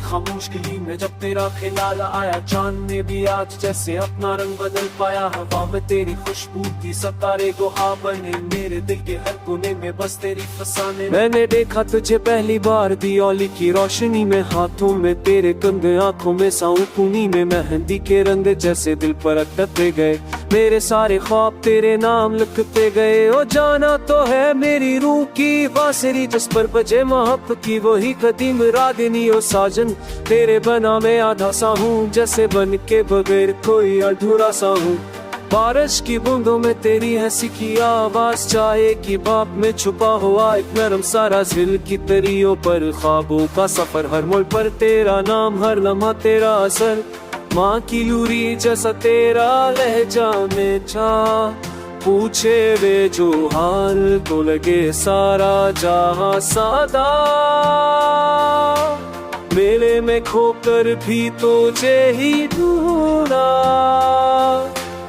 खामोश गली में जब तेरा ख्याल आया, चांद ने भी आज जैसे अपना रंग बदल पाया। हवा में तेरी खुशबू की सितारे गुहा बने, मेरे दिल के हर कोने में बस तेरी फसाने। मैंने देखा तुझे पहली बार दियोली की रोशनी में, हाथों में तेरे कंधे, आंखों में साउकुनी में मेहंदी के रंग जैसे दिल पर अटकते गए। मेरे सारे ख्वाब तेरे नाम लिखते गए। ओ जाना तो है मेरी रूह की बांसुरी, जिस पर बजे मोहब्बत की वही कदीम रागिनी। ओ साजन तेरे बना मैं आधा सा हूँ, जैसे बन के बगैर कोई अधूरा सा हूँ। बारिश की बूंदों में तेरी हंसी की आवाज, चाहे की बाप में छुपा हुआ एक नरम सारा दिल की तरियों पर ख्वाबों का सफर। हर मोड़ पर तेरा नाम, हर लम्हा तेरा असर, माँ की लूरी जैसा तेरा लहजा में छा। पूछे वे जो हाल तो लगे सारा जहां सादा, मेले में खोकर भी तुझे ही ढूंढा।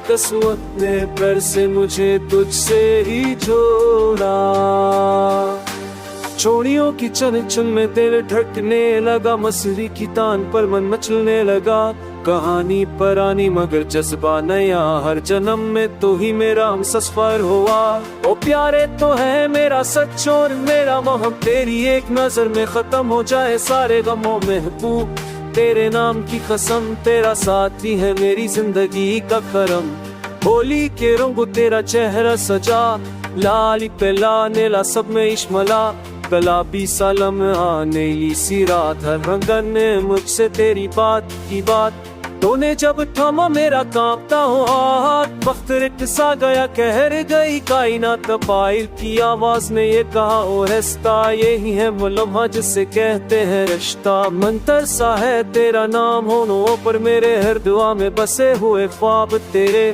किस्मत ने पर से मुझे तुझसे ही जोड़ा। चोड़ियों की चन चन में दिल धड़कने लगा, मसूरी की तान पर मन मचलने लगा। कहानी पुरानी मगर जज्बा नया, हर जन्म में तो ही मेरा हम सफर हुआ। ओ प्यारे तो है मेरा सच और मेरा मोह, तेरी एक नजर में खत्म हो जाए सारे गमों महबूब। तेरे नाम की कसम, तेरा साथी है मेरी जिंदगी का करम। होली के रंगों तेरा चेहरा सजा, लाली पे नीला सब में इश्मला। गुलाबी सालम नीली सी रात, हर रंगन ने मुझसे तेरी बात की बात। तूने जब थामा मेरा कांपता हो हाथ, वक्त रिट सा गया कहर गई कायनात। पायल की आवाज ने ये कहा ओ हस्ता, यही है वो लम्हा जिसे कहते हैं रिश्ता। मंतर सा है तेरा नाम होनों पर मेरे, हर दुआ में बसे हुए ख्वाब तेरे।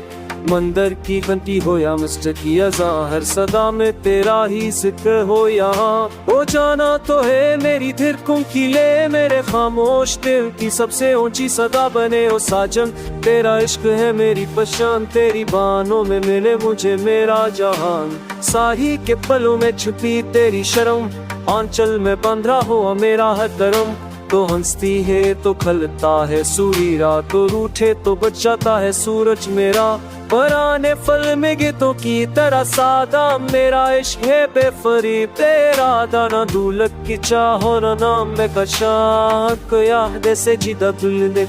मंदिर की घंटी हो या मिस्टर की अज़ा, हर सदा में तेरा ही जिक्र हो यहाँ। ओ जाना तो है मेरी धड़कन की ले, मेरे खामोश दिल की सबसे ऊंची सदा बने। ओ साजन तेरा इश्क है मेरी पहचान, तेरी बाहों में मिले मुझे मेरा जहान। साही के पलों में छुपी तेरी शर्म, आंचल में बंधा हुआ मेरा हर धर्म। तो हंसती है तो खलता है सूरी रात, तो रूठे तो बच जाता है सूरज मेरा। पुराने फल में गीतों की तरह सादा, मेरा इश्क है बेफरीब तेरा दाना। दूलक की चाहो ना नाम में कशाक, याद से जिदा दिल ने